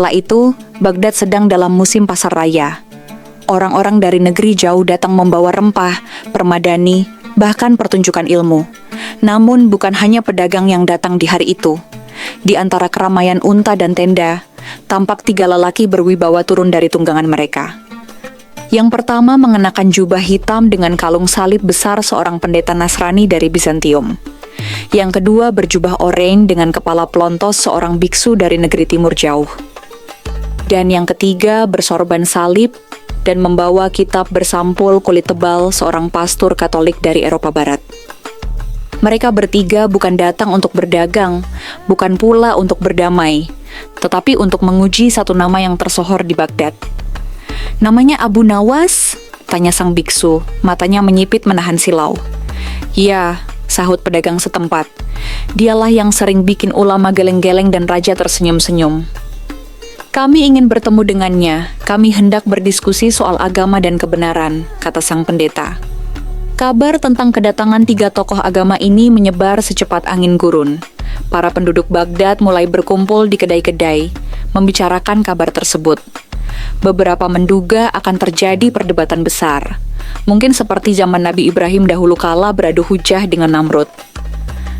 Kala itu, Baghdad sedang dalam musim pasar raya. Orang-orang dari negeri jauh datang membawa rempah, permadani, bahkan pertunjukan ilmu. Namun bukan hanya pedagang yang datang di hari itu. Di antara keramaian unta dan tenda, tampak 3 lelaki berwibawa turun dari tunggangan mereka. Yang pertama mengenakan jubah hitam dengan kalung salib besar seorang pendeta Nasrani dari Bizantium. Yang kedua berjubah oranye dengan kepala pelontos seorang biksu dari negeri timur jauh. Dan yang ketiga bersorban salib dan membawa kitab bersampul kulit tebal seorang pastor Katolik dari Eropa Barat. Mereka bertiga bukan datang untuk berdagang, bukan pula untuk berdamai, tetapi untuk menguji satu nama yang tersohor di Baghdad. Namanya Abu Nawas? Tanya sang biksu, matanya menyipit menahan silau. Ya, sahut pedagang setempat. Dialah yang sering bikin ulama geleng-geleng dan raja tersenyum-senyum. Kami ingin bertemu dengannya, kami hendak berdiskusi soal agama dan kebenaran, kata sang pendeta. Kabar tentang kedatangan 3 tokoh agama ini menyebar secepat angin gurun. Para penduduk Baghdad mulai berkumpul di kedai-kedai, membicarakan kabar tersebut. Beberapa menduga akan terjadi perdebatan besar. Mungkin seperti zaman Nabi Ibrahim dahulu kala beradu hujah dengan Namrud.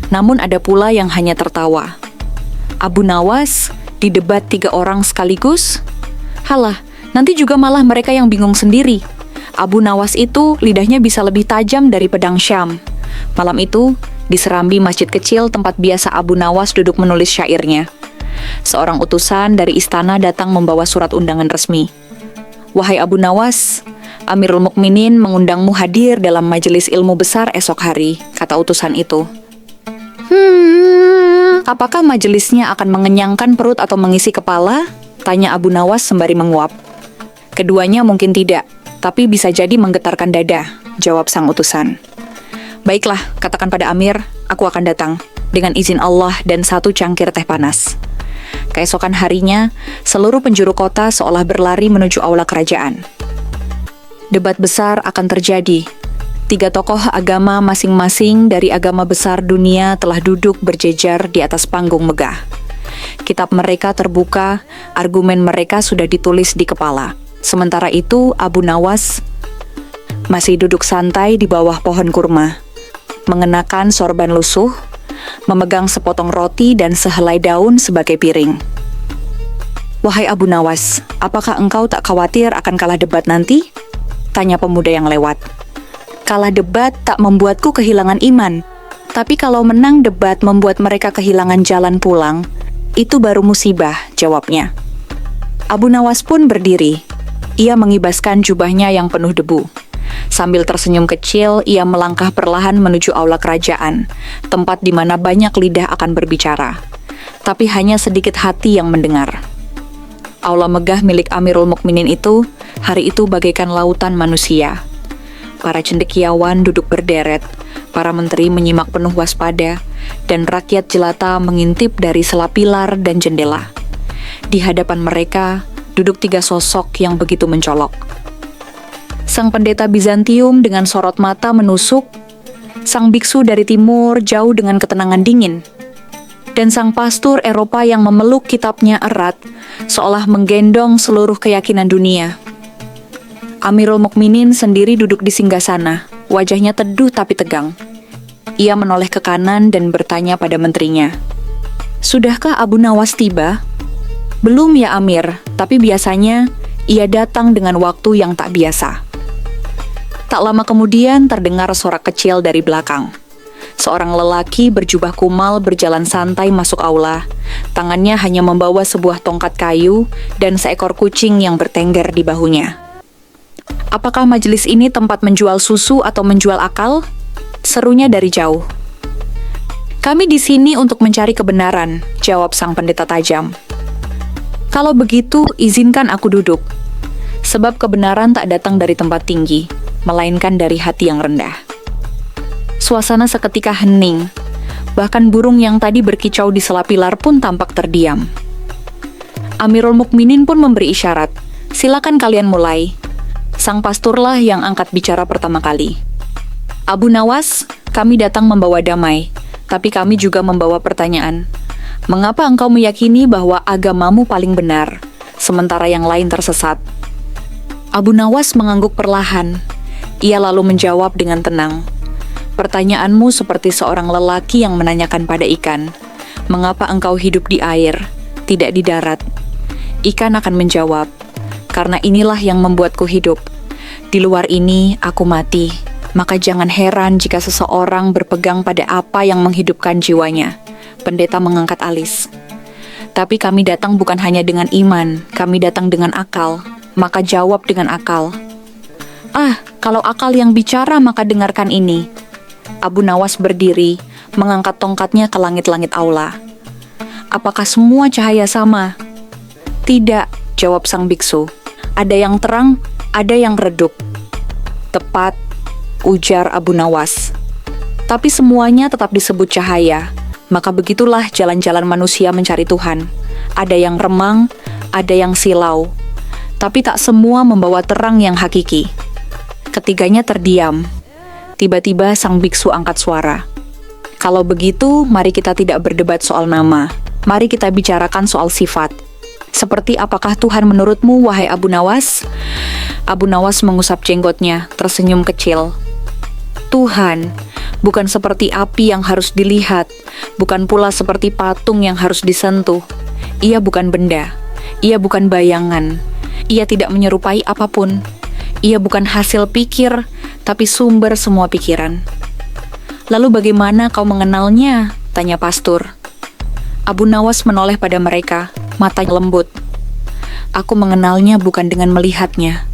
Namun ada pula yang hanya tertawa. Abu Nawas didebat 3 orang sekaligus? Halah, nanti juga malah mereka yang bingung sendiri. Abu Nawas itu lidahnya bisa lebih tajam dari pedang Syam. Malam itu, di serambi masjid kecil tempat biasa Abu Nawas duduk menulis syairnya. Seorang utusan dari istana datang membawa surat undangan resmi. Wahai Abu Nawas, Amirul Mukminin mengundangmu hadir dalam majelis ilmu besar esok hari, kata utusan itu. Apakah majelisnya akan mengenyangkan perut atau mengisi kepala? Tanya Abu Nawas sembari menguap. Keduanya mungkin tidak, tapi bisa jadi menggetarkan dada, jawab sang utusan. Baiklah, katakan pada Amir, aku akan datang, dengan izin Allah dan 1 cangkir teh panas. Keesokan harinya, seluruh penjuru kota seolah berlari menuju aula kerajaan. Debat besar akan terjadi. 3 tokoh agama masing-masing dari agama besar dunia telah duduk berjejer di atas panggung megah. Kitab mereka terbuka, argumen mereka sudah ditulis di kepala. Sementara itu, Abu Nawas masih duduk santai di bawah pohon kurma, mengenakan sorban lusuh, memegang sepotong roti dan sehelai daun sebagai piring. Wahai Abu Nawas, apakah engkau tak khawatir akan kalah debat nanti? Tanya pemuda yang lewat. Kalah debat tak membuatku kehilangan iman, tapi kalau menang debat membuat mereka kehilangan jalan pulang, itu baru musibah, jawabnya. Abu Nawas pun berdiri. Ia mengibaskan jubahnya yang penuh debu. Sambil tersenyum kecil, ia melangkah perlahan menuju aula kerajaan, tempat di mana banyak lidah akan berbicara, tapi hanya sedikit hati yang mendengar. Aula megah milik Amirul Mukminin itu, hari itu bagaikan lautan manusia. Para cendekiawan duduk berderet, para menteri menyimak penuh waspada, dan rakyat jelata mengintip dari sela pilar dan jendela. Di hadapan mereka, duduk 3 sosok yang begitu mencolok. Sang pendeta Bizantium dengan sorot mata menusuk, sang biksu dari timur jauh dengan ketenangan dingin, dan sang pastor Eropa yang memeluk kitabnya erat, seolah menggendong seluruh keyakinan dunia. Amirul Mukminin sendiri duduk di singgasana, wajahnya teduh tapi tegang. Ia menoleh ke kanan dan bertanya pada menterinya, "Sudahkah Abu Nawas tiba?" "Belum ya Amir, tapi biasanya ia datang dengan waktu yang tak biasa." Tak lama kemudian terdengar sorak kecil dari belakang. Seorang lelaki berjubah kumal berjalan santai masuk aula. Tangannya hanya membawa sebuah tongkat kayu dan seekor kucing yang bertengger di bahunya. "Apakah majelis ini tempat menjual susu atau menjual akal?" serunya dari jauh. "Kami di sini untuk mencari kebenaran," jawab sang pendeta tajam. "Kalau begitu, izinkan aku duduk. Sebab kebenaran tak datang dari tempat tinggi, melainkan dari hati yang rendah." Suasana seketika hening. Bahkan burung yang tadi berkicau di sela pilar pun tampak terdiam. Amirul Mukminin pun memberi isyarat, "Silakan kalian mulai." Sang pasturlah yang angkat bicara pertama kali. "Abu Nawas, kami datang membawa damai, tapi kami juga membawa pertanyaan. Mengapa engkau meyakini bahwa agamamu paling benar, sementara yang lain tersesat. Abu Nawas mengangguk perlahan. Ia lalu menjawab dengan tenang. Pertanyaanmu seperti seorang lelaki yang menanyakan pada ikan, mengapa engkau hidup di air, tidak di darat? Ikan akan menjawab, karena inilah yang membuatku hidup. Di luar ini aku mati, maka jangan heran jika seseorang berpegang pada apa yang menghidupkan jiwanya. Pendeta mengangkat alis. Tapi kami datang bukan hanya dengan iman, kami datang dengan akal. Maka jawab dengan akal. Kalau akal yang bicara maka dengarkan ini. Abu Nawas berdiri, mengangkat tongkatnya ke langit-langit aula. Apakah semua cahaya sama? Tidak, jawab sang biksu. Ada yang terang, ada yang redup. Tepat, ujar Abu Nawas. Tapi semuanya tetap disebut cahaya. Maka begitulah jalan-jalan manusia mencari Tuhan. Ada yang remang, ada yang silau. Tapi tak semua membawa terang yang hakiki. Ketiganya terdiam. Tiba-tiba sang biksu angkat suara. Kalau begitu, mari kita tidak berdebat soal nama. Mari kita bicarakan soal sifat. Seperti apakah Tuhan menurutmu, wahai Abu Nawas? Abu Nawas mengusap jenggotnya, tersenyum kecil. Tuhan, bukan seperti api yang harus dilihat, bukan pula seperti patung yang harus disentuh. Ia bukan benda, ia bukan bayangan, ia tidak menyerupai apapun. Ia bukan hasil pikir, tapi sumber semua pikiran. Lalu bagaimana kau mengenalnya? Tanya pastor. Abu Nawas menoleh pada mereka, matanya lembut. Aku mengenalnya bukan dengan melihatnya,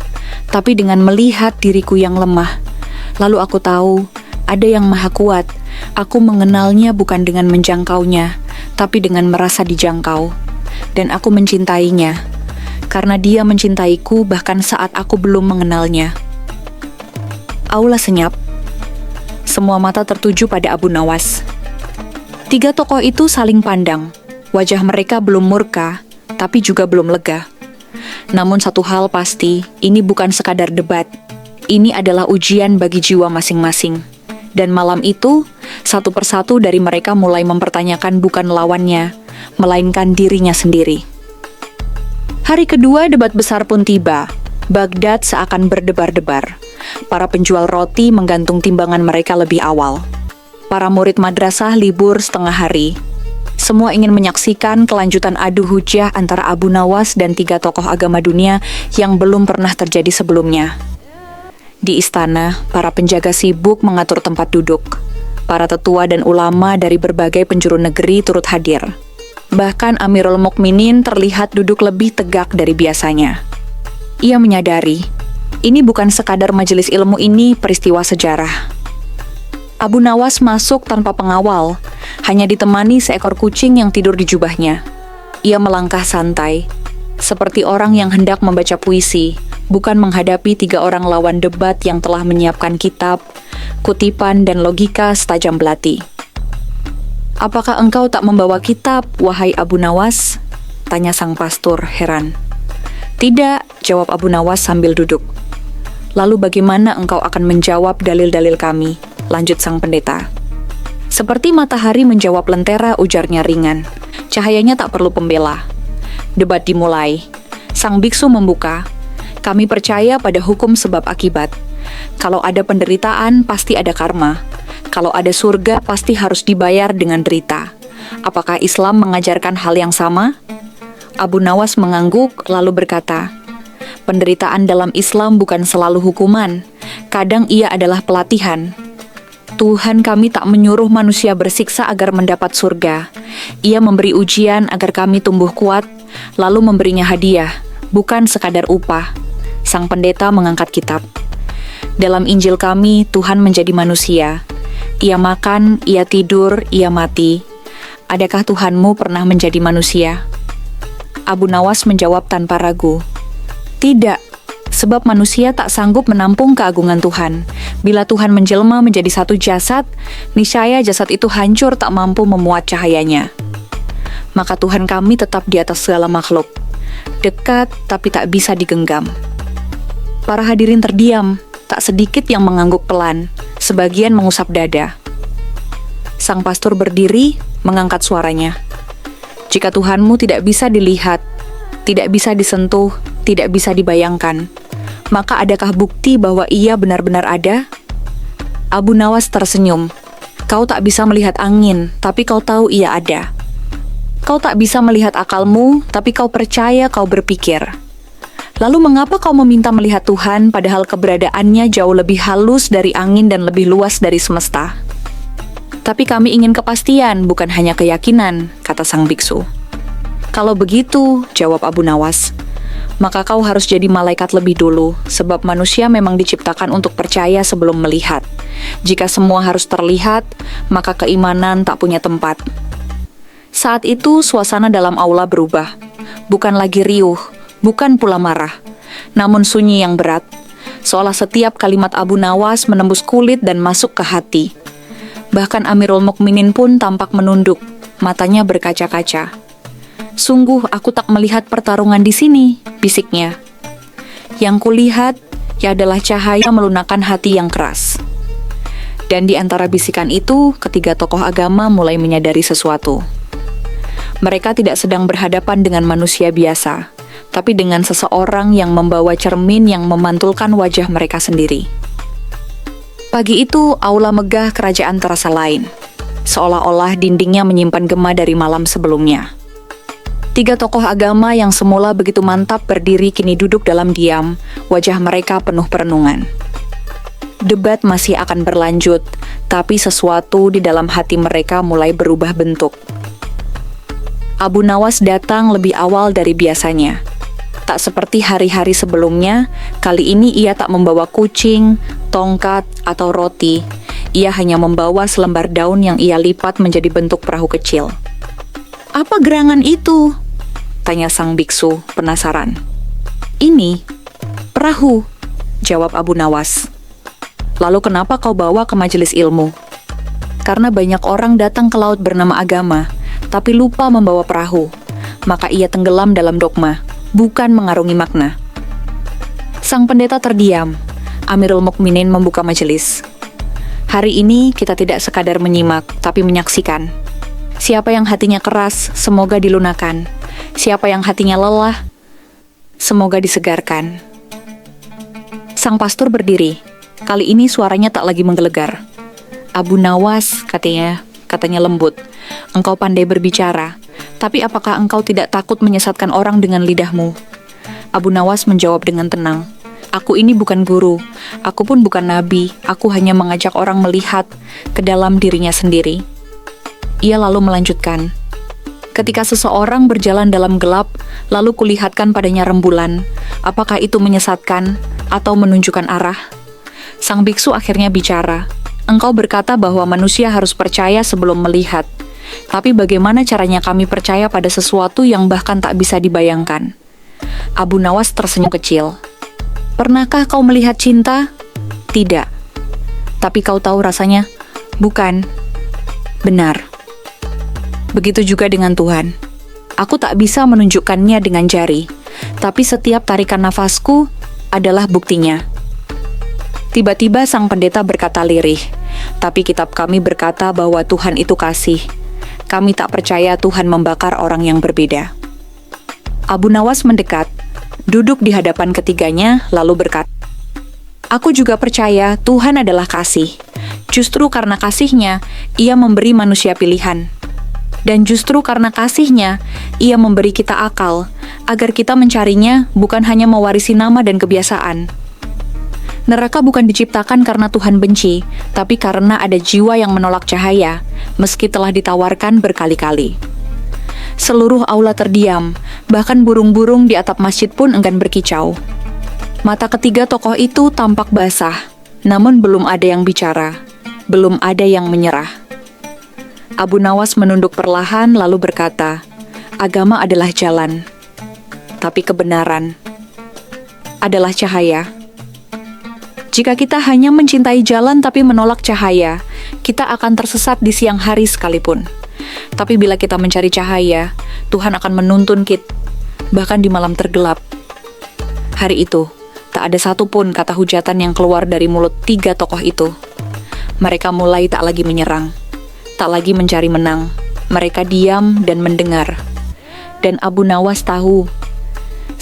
tapi dengan melihat diriku yang lemah. Lalu aku tahu, ada yang maha kuat. Aku mengenalnya bukan dengan menjangkaunya, tapi dengan merasa dijangkau. Dan aku mencintainya, karena dia mencintaiku bahkan saat aku belum mengenalnya. Aula senyap. Semua mata tertuju pada Abu Nawas. Tiga tokoh itu saling pandang. Wajah mereka belum murka, tapi juga belum lega. Namun satu hal pasti, ini bukan sekadar debat. Ini adalah ujian bagi jiwa masing-masing. Dan malam itu, satu persatu dari mereka mulai mempertanyakan bukan lawannya, melainkan dirinya sendiri. Hari kedua debat besar pun tiba. Baghdad seakan berdebar-debar. Para penjual roti menggantung timbangan mereka lebih awal. Para murid madrasah libur setengah hari. Semua ingin menyaksikan kelanjutan adu hujah antara Abu Nawas dan tiga tokoh agama dunia yang belum pernah terjadi sebelumnya. Di istana, para penjaga sibuk mengatur tempat duduk. Para tetua dan ulama dari berbagai penjuru negeri turut hadir. Bahkan Amirul Mukminin terlihat duduk lebih tegak dari biasanya. Ia menyadari, ini bukan sekadar majelis ilmu, ini peristiwa sejarah. Abu Nawas masuk tanpa pengawal, hanya ditemani seekor kucing yang tidur di jubahnya. Ia melangkah santai, seperti orang yang hendak membaca puisi, bukan menghadapi tiga orang lawan debat yang telah menyiapkan kitab, kutipan, dan logika setajam belati. Apakah engkau tak membawa kitab, wahai Abu Nawas? Tanya sang pastor heran. Tidak, jawab Abu Nawas sambil duduk. Lalu bagaimana engkau akan menjawab dalil-dalil kami? Lanjut sang pendeta. Seperti matahari menjawab lentera, ujarnya ringan. Cahayanya tak perlu pembela. Debat dimulai. Sang biksu membuka. Kami percaya pada hukum sebab akibat. Kalau ada penderitaan, pasti ada karma. Kalau ada surga, pasti harus dibayar dengan derita. Apakah Islam mengajarkan hal yang sama? Abu Nawas mengangguk lalu berkata, penderitaan dalam Islam bukan selalu hukuman. Kadang ia adalah pelatihan. Tuhan kami tak menyuruh manusia bersiksa agar mendapat surga. Ia memberi ujian agar kami tumbuh kuat, lalu memberinya hadiah, bukan sekadar upah. Sang pendeta mengangkat kitab. Dalam Injil kami, Tuhan menjadi manusia. Ia makan, ia tidur, ia mati. Adakah Tuhanmu pernah menjadi manusia? Abu Nawas menjawab tanpa ragu. Tidak, sebab manusia tak sanggup menampung keagungan Tuhan. Bila Tuhan menjelma menjadi satu jasad, niscaya jasad itu hancur tak mampu memuat cahayanya. Maka Tuhan kami tetap di atas segala makhluk, dekat tapi tak bisa digenggam. Para hadirin terdiam, tak sedikit yang mengangguk pelan, sebagian mengusap dada. Sang pastor berdiri, mengangkat suaranya. Jika Tuhanmu tidak bisa dilihat, tidak bisa disentuh, tidak bisa dibayangkan. Maka adakah bukti bahwa ia benar-benar ada? Abu Nawas tersenyum. Kau tak bisa melihat angin, tapi kau tahu ia ada. Kau tak bisa melihat akalmu, tapi kau percaya kau berpikir. Lalu mengapa kau meminta melihat Tuhan padahal keberadaannya jauh lebih halus dari angin dan lebih luas dari semesta? Tapi kami ingin kepastian, bukan hanya keyakinan, kata sang biksu. Kalau begitu, jawab Abu Nawas, maka kau harus jadi malaikat lebih dulu, sebab manusia memang diciptakan untuk percaya sebelum melihat. Jika semua harus terlihat, maka keimanan tak punya tempat. Saat itu, suasana dalam aula berubah. Bukan lagi riuh, bukan pula marah, namun sunyi yang berat, seolah setiap kalimat Abu Nawas menembus kulit dan masuk ke hati. Bahkan Amirul Mukminin pun tampak menunduk, matanya berkaca-kaca. Sungguh aku tak melihat pertarungan di sini, bisiknya. Yang kulihat, ya adalah cahaya melunakkan hati yang keras. Dan di antara bisikan itu, ketiga tokoh agama mulai menyadari sesuatu. Mereka tidak sedang berhadapan dengan manusia biasa, tapi dengan seseorang yang membawa cermin yang memantulkan wajah mereka sendiri. Pagi itu, aula megah kerajaan terasa lain, seolah-olah dindingnya menyimpan gema dari malam sebelumnya. Tiga tokoh agama yang semula begitu mantap berdiri kini duduk dalam diam, wajah mereka penuh perenungan. Debat masih akan berlanjut, tapi sesuatu di dalam hati mereka mulai berubah bentuk. Abu Nawas datang lebih awal dari biasanya. Tak seperti hari-hari sebelumnya, kali ini ia tak membawa kucing, tongkat, atau roti. Ia hanya membawa selembar daun yang ia lipat menjadi bentuk perahu kecil. "Apa gerangan itu?" tanya sang biksu, penasaran. "Ini, perahu," jawab Abu Nawas. "Lalu kenapa kau bawa ke majelis ilmu?" "Karena banyak orang datang ke laut bernama agama, tapi lupa membawa perahu. Maka ia tenggelam dalam dogma, bukan mengarungi makna." Sang pendeta terdiam. Amirul Mukminin membuka majelis. "Hari ini kita tidak sekadar menyimak, tapi menyaksikan. Siapa yang hatinya keras, semoga dilunakkan. Siapa yang hatinya lelah, semoga disegarkan." Sang pastor berdiri. Kali ini suaranya tak lagi menggelegar. "Abu Nawas," katanya lembut, "engkau pandai berbicara, tapi apakah engkau tidak takut menyesatkan orang dengan lidahmu?" Abu Nawas menjawab dengan tenang, "Aku ini bukan guru, aku pun bukan nabi, aku hanya mengajak orang melihat ke dalam dirinya sendiri." Ia lalu melanjutkan, "Ketika seseorang berjalan dalam gelap, lalu kulihatkan padanya rembulan, apakah itu menyesatkan atau menunjukkan arah?" Sang biksu akhirnya bicara, "Engkau berkata bahwa manusia harus percaya sebelum melihat. Tapi bagaimana caranya kami percaya pada sesuatu yang bahkan tak bisa dibayangkan?" Abu Nawas tersenyum kecil. "Pernahkah kau melihat cinta?" "Tidak." "Tapi kau tahu rasanya?" "Bukan." "Benar. Begitu juga dengan Tuhan. Aku tak bisa menunjukkannya dengan jari, tapi setiap tarikan nafasku adalah buktinya." Tiba-tiba sang pendeta berkata lirih, "Tapi kitab kami berkata bahwa Tuhan itu kasih. Kami tak percaya Tuhan membakar orang yang berbeda." Abu Nawas mendekat, duduk di hadapan ketiganya, lalu berkata, "Aku juga percaya Tuhan adalah kasih. Justru karena kasih-Nya, Ia memberi manusia pilihan. Dan justru karena kasih-Nya, Ia memberi kita akal, agar kita mencarinya bukan hanya mewarisi nama dan kebiasaan. Neraka bukan diciptakan karena Tuhan benci, tapi karena ada jiwa yang menolak cahaya, meski telah ditawarkan berkali-kali." Seluruh aula terdiam, bahkan burung-burung di atap masjid pun enggan berkicau. Mata ketiga tokoh itu tampak basah, namun belum ada yang bicara, belum ada yang menyerah. Abu Nawas menunduk perlahan lalu berkata, "Agama adalah jalan, tapi kebenaran adalah cahaya. Jika kita hanya mencintai jalan tapi menolak cahaya, kita akan tersesat di siang hari sekalipun. Tapi bila kita mencari cahaya, Tuhan akan menuntun kita, bahkan di malam tergelap." Hari itu, tak ada satupun kata hujatan yang keluar dari mulut tiga tokoh itu. Mereka mulai tak lagi menyerang, tak lagi mencari menang. Mereka diam dan mendengar. Dan Abu Nawas tahu,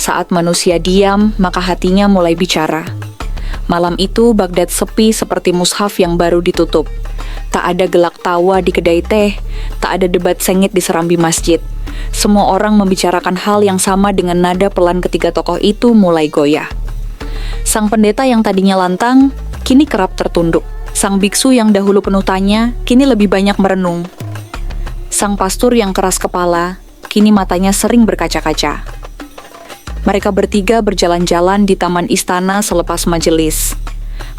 Saat manusia diam, maka hatinya mulai bicara. Malam itu Baghdad sepi seperti mushaf yang baru ditutup. Tak ada gelak tawa di kedai teh, tak ada debat sengit di serambi masjid. Semua orang membicarakan hal yang sama dengan nada pelan ketiga tokoh itu mulai goyah. Sang pendeta yang tadinya lantang, kini kerap tertunduk. Sang biksu yang dahulu penuh tanya, kini lebih banyak merenung. Sang pastur yang keras kepala, kini matanya sering berkaca-kaca. Mereka bertiga berjalan-jalan di taman istana selepas majelis.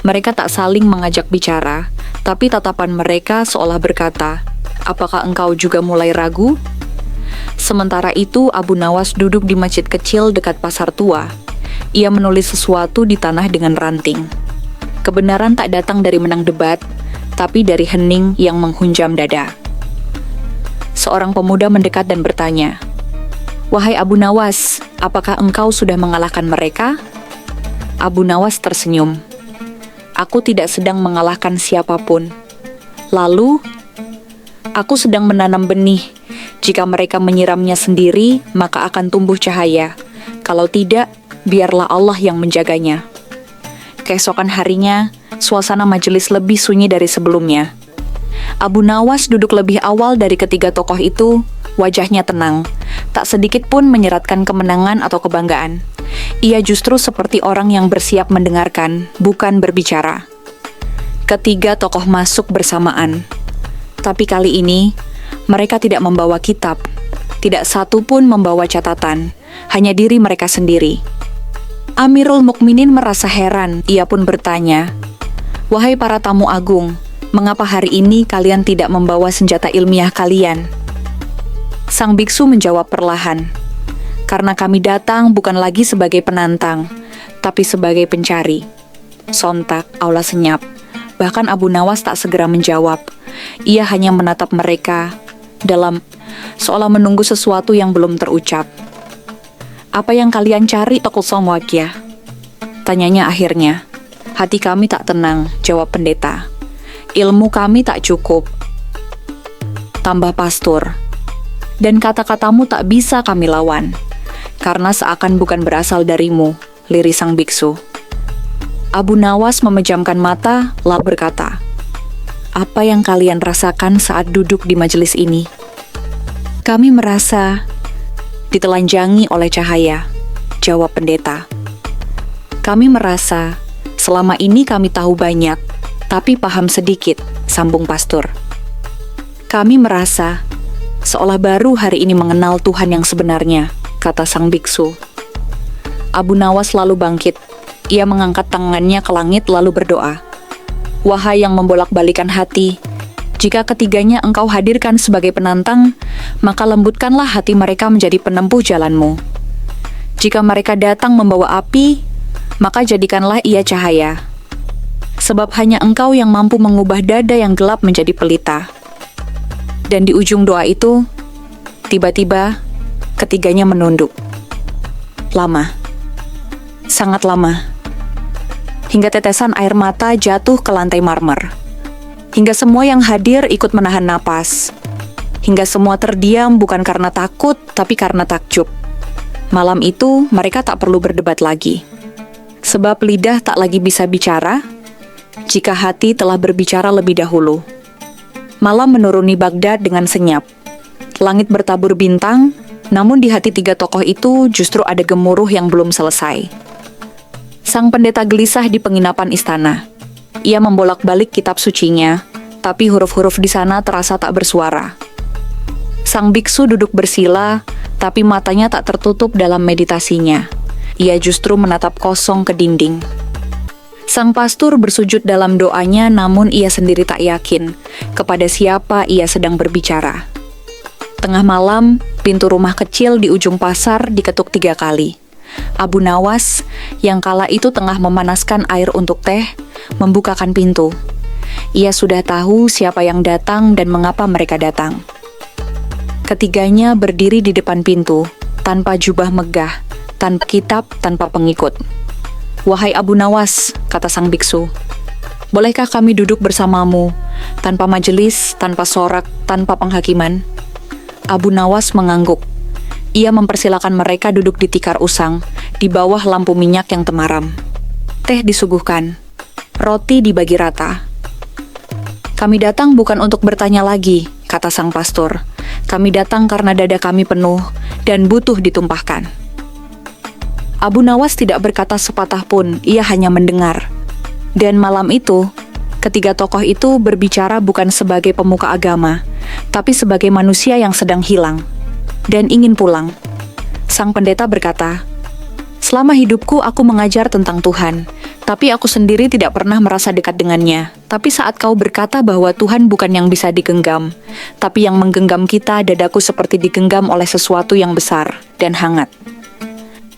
Mereka tak saling mengajak bicara, tapi tatapan mereka seolah berkata, "Apakah engkau juga mulai ragu?" Sementara itu, Abu Nawas duduk di masjid kecil dekat pasar tua. Ia menulis sesuatu di tanah dengan ranting. Kebenaran tak datang dari menang debat, tapi dari hening yang menghunjam dada. Seorang pemuda mendekat dan bertanya, "Wahai Abu Nawas, apakah engkau sudah mengalahkan mereka?" Abu Nawas tersenyum. "Aku tidak sedang mengalahkan siapapun. Lalu, aku sedang menanam benih. Jika mereka menyiramnya sendiri, maka akan tumbuh cahaya. Kalau tidak, biarlah Allah yang menjaganya." Keesokan harinya, suasana majelis lebih sunyi dari sebelumnya. Abu Nawas duduk lebih awal dari ketiga tokoh itu, wajahnya tenang. Tak sedikit pun menyeratkan kemenangan atau kebanggaan. Ia justru seperti orang yang bersiap mendengarkan, bukan berbicara. Ketiga tokoh masuk bersamaan. Tapi kali ini, mereka tidak membawa kitab. Tidak satu pun membawa catatan, hanya diri mereka sendiri. Amirul Mukminin merasa heran, ia pun bertanya, "Wahai para tamu agung, mengapa hari ini kalian tidak membawa senjata ilmiah kalian?" Sang biksu menjawab perlahan, "Karena kami datang bukan lagi sebagai penantang, tapi sebagai pencari." Sontak, aula senyap. Bahkan Abu Nawas tak segera menjawab. Ia hanya menatap mereka dalam seolah menunggu sesuatu yang belum terucap. "Apa yang kalian cari, Tokul Somwakia?" tanyanya akhirnya. "Hati kami tak tenang," jawab pendeta. "Ilmu kami tak cukup," tambah pastur. "Dan kata-katamu tak bisa kami lawan, karena seakan bukan berasal darimu," liris sang biksu. Abu Nawas memejamkan mata, lalu berkata, "Apa yang kalian rasakan saat duduk di majelis ini?" "Kami merasa ditelanjangi oleh cahaya," jawab pendeta. "Kami merasa selama ini kami tahu banyak, tapi paham sedikit," sambung pastur. "Kami merasa seolah baru hari ini mengenal Tuhan yang sebenarnya," kata sang biksu. Abu Nawas lalu bangkit. Ia mengangkat tangannya ke langit lalu berdoa, "Wahai yang membolak-balikan hati, jika ketiganya engkau hadirkan sebagai penantang, maka lembutkanlah hati mereka menjadi penempuh jalanmu. Jika mereka datang membawa api, maka jadikanlah ia cahaya. Sebab hanya engkau yang mampu mengubah dada yang gelap menjadi pelita." Dan di ujung doa itu, tiba-tiba ketiganya menunduk. Lama. Sangat lama. Hingga tetesan air mata jatuh ke lantai marmer. Hingga semua yang hadir ikut menahan napas. Hingga semua terdiam bukan karena takut, tapi karena takjub. Malam itu, mereka tak perlu berdebat lagi. Sebab lidah tak lagi bisa bicara, jika hati telah berbicara lebih dahulu. Malam menuruni Baghdad dengan senyap. Langit bertabur bintang, namun di hati tiga tokoh itu justru ada gemuruh yang belum selesai. Sang pendeta gelisah di penginapan istana. Ia membolak-balik kitab sucinya, tapi huruf-huruf di sana terasa tak bersuara. Sang biksu duduk bersila, tapi matanya tak tertutup dalam meditasinya. Ia justru menatap kosong ke dinding. Sang pastur bersujud dalam doanya, namun ia sendiri tak yakin kepada siapa ia sedang berbicara. Tengah malam, pintu rumah kecil di ujung pasar diketuk 3 kali. Abu Nawas, yang kala itu tengah memanaskan air untuk teh, membukakan pintu. Ia sudah tahu siapa yang datang dan mengapa mereka datang. Ketiganya berdiri di depan pintu, tanpa jubah megah, tanpa kitab, tanpa pengikut. "Wahai Abu Nawas," kata sang biksu, "bolehkah kami duduk bersamamu, tanpa majelis, tanpa sorak, tanpa penghakiman?" Abu Nawas mengangguk. Ia mempersilakan mereka duduk di tikar usang, di bawah lampu minyak yang temaram. Teh disuguhkan. Roti dibagi rata. "Kami datang bukan untuk bertanya lagi," kata sang pastor. "Kami datang karena dada kami penuh dan butuh ditumpahkan." Abu Nawas tidak berkata sepatah pun, ia hanya mendengar. Dan malam itu, ketiga tokoh itu berbicara bukan sebagai pemuka agama, tapi sebagai manusia yang sedang hilang dan ingin pulang. Sang pendeta berkata, "Selama hidupku aku mengajar tentang Tuhan, tapi aku sendiri tidak pernah merasa dekat dengannya. Tapi saat kau berkata bahwa Tuhan bukan yang bisa digenggam, tapi yang menggenggam kita, dadaku seperti digenggam oleh sesuatu yang besar dan hangat."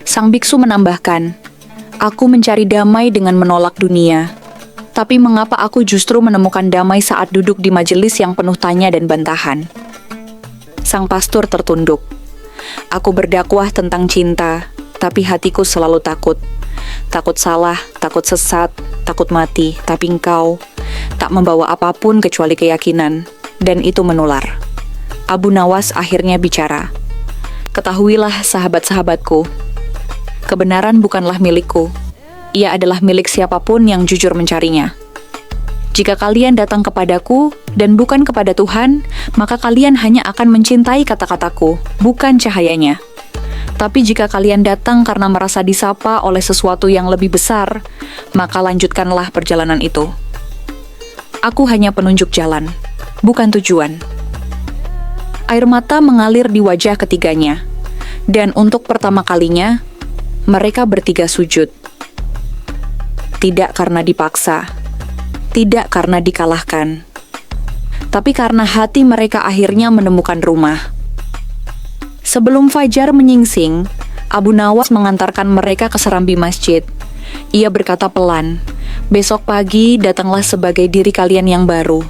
Sang biksu menambahkan, "Aku mencari damai dengan menolak dunia. Tapi mengapa aku justru menemukan damai saat duduk di majelis yang penuh tanya dan bantahan?" Sang pastor tertunduk. "Aku berdakwah tentang cinta, tapi hatiku selalu takut. Takut salah, takut sesat, takut mati, tapi engkau tak membawa apapun kecuali keyakinan, dan itu menular." Abu Nawas akhirnya bicara. "Ketahuilah sahabat-sahabatku, kebenaran bukanlah milikku. Ia adalah milik siapapun yang jujur mencarinya. Jika kalian datang kepadaku dan bukan kepada Tuhan, maka kalian hanya akan mencintai kata-kataku, bukan cahayanya. Tapi jika kalian datang karena merasa disapa oleh sesuatu yang lebih besar, maka lanjutkanlah perjalanan itu. Aku hanya penunjuk jalan, bukan tujuan." Air mata mengalir di wajah ketiganya, dan untuk pertama kalinya, mereka bertiga sujud. Tidak karena dipaksa, tidak karena dikalahkan, tapi karena hati mereka akhirnya menemukan rumah. Sebelum fajar menyingsing, Abu Nawas mengantarkan mereka ke serambi masjid. Ia berkata pelan, "Besok pagi datanglah sebagai diri kalian yang baru.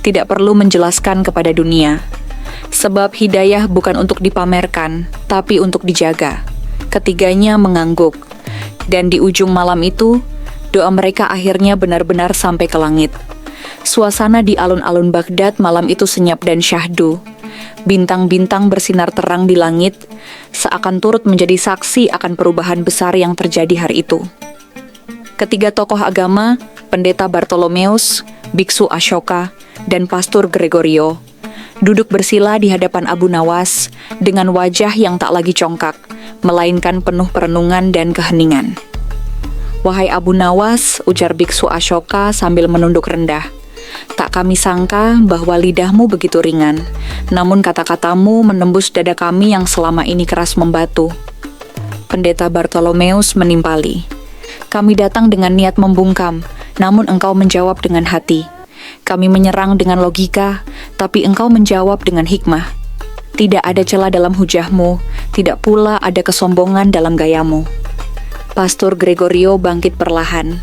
Tidak perlu menjelaskan kepada dunia. Sebab hidayah bukan untuk dipamerkan, tapi untuk dijaga." Ketiganya mengangguk, dan di ujung malam itu, doa mereka akhirnya benar-benar sampai ke langit. Suasana di alun-alun Baghdad malam itu senyap dan syahdu. Bintang-bintang bersinar terang di langit, seakan turut menjadi saksi akan perubahan besar yang terjadi hari itu. Ketiga tokoh agama, Pendeta Bartolomeus, Biksu Ashoka, dan Pastor Gregorio, duduk bersila di hadapan Abu Nawas dengan wajah yang tak lagi congkak, melainkan penuh perenungan dan keheningan. "Wahai Abu Nawas," ujar Biksu Ashoka sambil menunduk rendah, "tak kami sangka bahwa lidahmu begitu ringan, namun kata-katamu menembus dada kami yang selama ini keras membatu." Pendeta Bartolomeus menimpali, "Kami datang dengan niat membungkam, namun engkau menjawab dengan hati. Kami menyerang dengan logika, tapi engkau menjawab dengan hikmah. Tidak ada celah dalam hujahmu, tidak pula ada kesombongan dalam gayamu." Pastor Gregorio bangkit perlahan.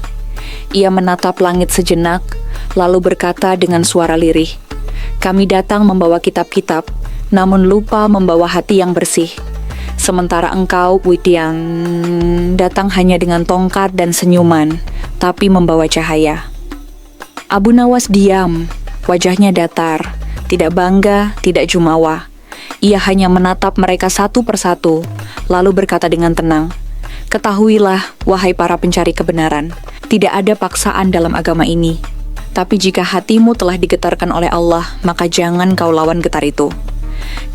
Ia menatap langit sejenak, lalu berkata dengan suara lirih, "Kami datang membawa kitab-kitab, namun lupa membawa hati yang bersih. Sementara engkau, Witian, datang hanya dengan tongkat dan senyuman, tapi membawa cahaya." Abu Nawas diam, wajahnya datar, tidak bangga, tidak jumawa. Ia hanya menatap mereka satu persatu, lalu berkata dengan tenang, "Ketahuilah, wahai para pencari kebenaran, tidak ada paksaan dalam agama ini. Tapi jika hatimu telah digetarkan oleh Allah, maka jangan kau lawan getar itu."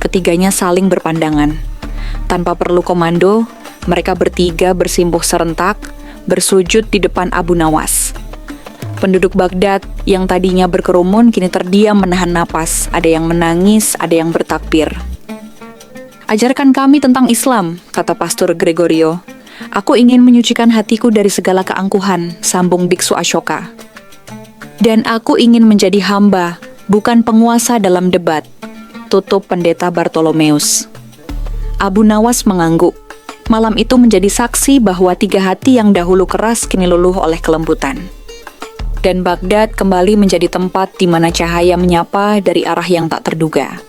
Ketiganya saling berpandangan. Tanpa perlu komando, mereka bertiga bersimpuh serentak, bersujud di depan Abu Nawas. Penduduk Baghdad yang tadinya berkerumun kini terdiam menahan napas, ada yang menangis, ada yang bertakbir. "Ajarkan kami tentang Islam," kata Pastor Gregorio. "Aku ingin menyucikan hatiku dari segala keangkuhan," sambung Biksu Ashoka. "Dan aku ingin menjadi hamba, bukan penguasa dalam debat," tutup Pendeta Bartolomeus. Abu Nawas mengangguk. Malam itu menjadi saksi bahwa tiga hati yang dahulu keras kini luluh oleh kelembutan. Dan Baghdad kembali menjadi tempat di mana cahaya menyapa dari arah yang tak terduga.